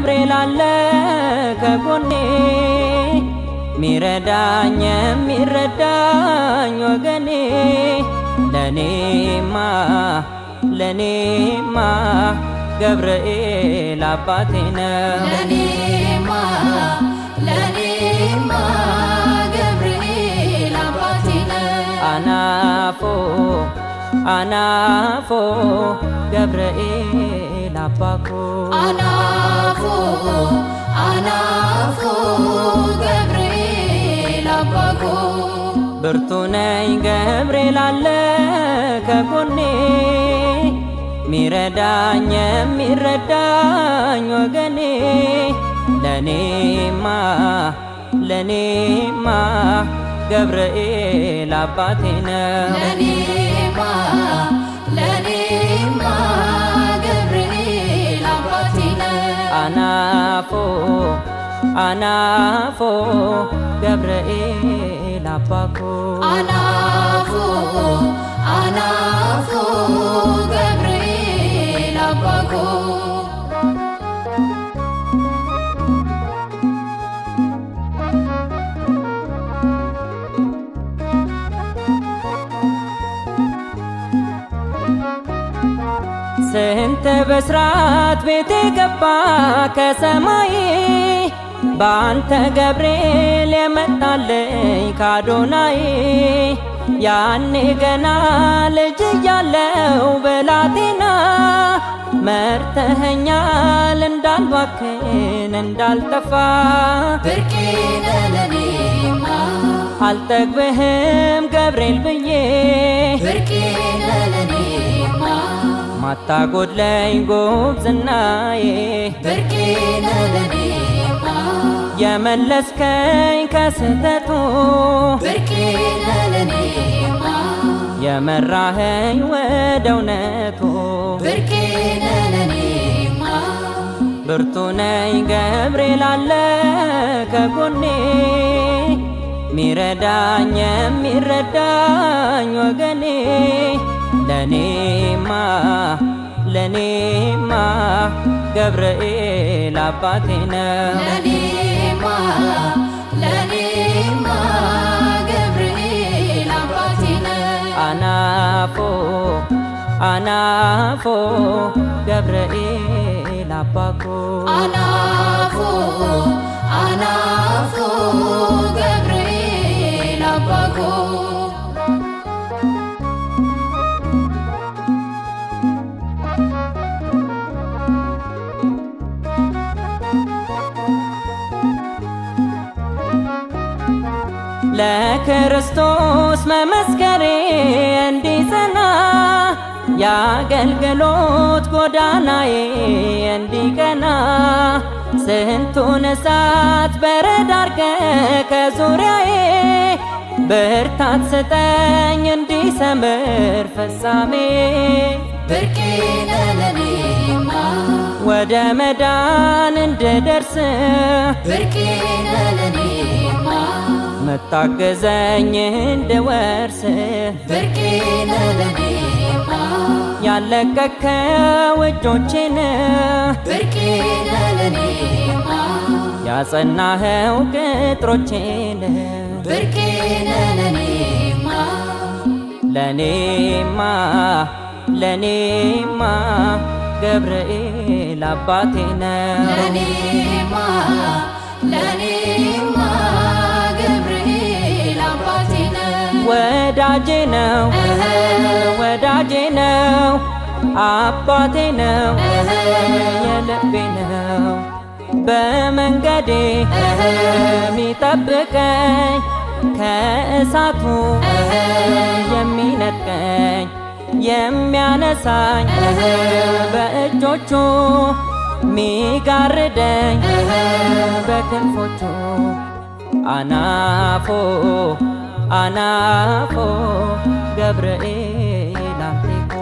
ገብርኤል አለ ከጎኔ ሚረዳኝ የሚረዳኝ ወገኔ ለኔማ ገብርኤል አባቴ ነው ለኔማ ገብርኤል አባቴ ነው አናፎ ገብርኤል አባኮ አናፎ ገብርኤል አባኮ ብርቱ ነኝ ገብርኤል አለ ከጎኔ ሚረዳኝ የሚረዳኝ ወገኔ ለኔማ ገብርኤል አባቴ ነው ለኔማ ገብርኤል አባቴ ነው አናፎ ገብርኤል አባኮ አናፎ ገብርኤል አባኮ ስንት በስራት ቤቴ ገባ ከሰማይ በአንተ ገብርኤል የመጣልኝ ካዶናይ ያኔ ገና ልጅ እያለው ብላቴና መርተኸኛል እንዳልባክን እንዳልጠፋ ብርቄ ነህ ለኔማ አልጠግብህም ገብርኤል ብዬ ብርቄ ነህ ለኔማ ማታጎድለኝ ጉብዝናዬ ብርቄ ነህ ለኔማ የመለስከኝ ከስህተቱ ብርቄ ነህ ለኔማ የመራኸኝ ወደ እውነቱ ብርቄ ነህ ለኔማ ብርቱ ነኝ ገብርኤል አለ ከጎኔ ሚረዳኝ የሚረዳኝ ወገኔ ለኔማ ገብርኤል አባቴ ነው ለኔማ ገብርኤል አባቴ ነው አናፎ ገብርኤል አባኮ አናፎ ገብርኤል አባኮ ለክርስቶስ መመስከሬ እንዲጸና የአገልግሎት ጎዳናዬ እንዲቀና ስንቱን እሳት በረድ አርገህ ከዙሪያዬ ብርታት ስጠኝ እንዲሰምር ፍጻሜ ብርቄ ነህ ለኔማ ወደ መዳን እንድደርስ ብርቄ ነህ ለኔማ መታገዘኝ እንድወርስ ብርቄ ነህ ለኔማ ያለቀከው እጆቼን ብርቄ ነህ ለኔማ ያጸናኸው ቅጥሮቼን ብርቄ ነህ ለኔማ ገብርኤል አባቴ ነው ለኔማ ገብርኤል አባቴ ነው ወዳጄ ነው አባቴ ነው የልቤ ነው በመንገዴ የሚጠብቀኝ ከእሳቱ የሚነጥቀኝ የሚያነሳኝ በእጆቹ ሚጋርደኝ በክንፎቹ አናፎ ገብርኤል አምቴኮ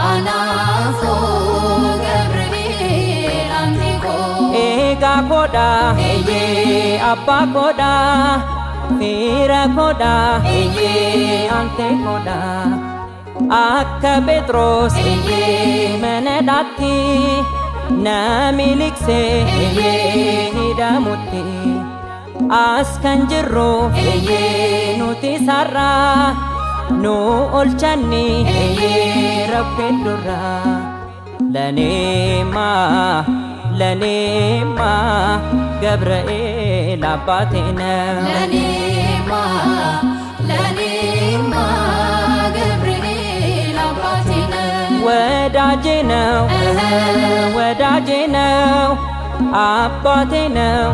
አናፎ ገብርኤል አምቴኮ ኤጋ ኮዳ ኤዬ አባ ኮዳ ፊረ ኮዳ ኤዬ አንቴ ኮዳ አከ ጴጥሮስ ኤዬ መነዳቲ namilikse hidhamutti as kan jirru nuti sarra nu olchanni rabbi durra ለኔማ ገብርኤል አባቴ ነው ለኔማ ገብርኤል አባቴ ነው ወዳጄ ነው አባቴ ነው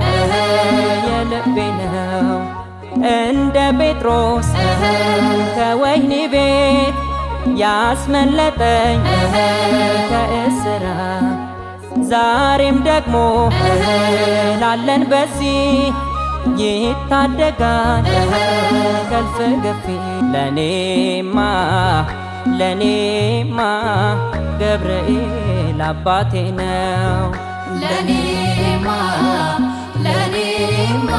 የልቤ ነው እንደ ጴጥሮስ ከወህኒ ቤት ያስመለጠኝ ከእስራት ዛሬም ደግሞ ላለን በዚህ ይታደጋል ከልፍ ግፊ ለኔማ ገብርኤል አባቴ ነው ለኔማ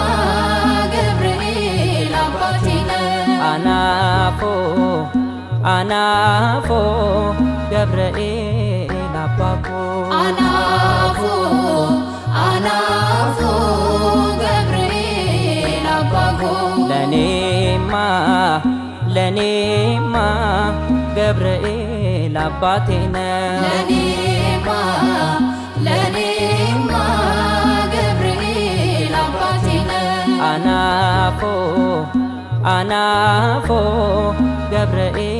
ገብርኤል አባቴ ነው አናፎ ገብርኤል አባኮ አናፎ ገብርኤል አባኮ ለኔማ ገብርኤል አባቴ ነው ለኔማ ገብርኤል አባቴ ነው አናፎ ገብርኤል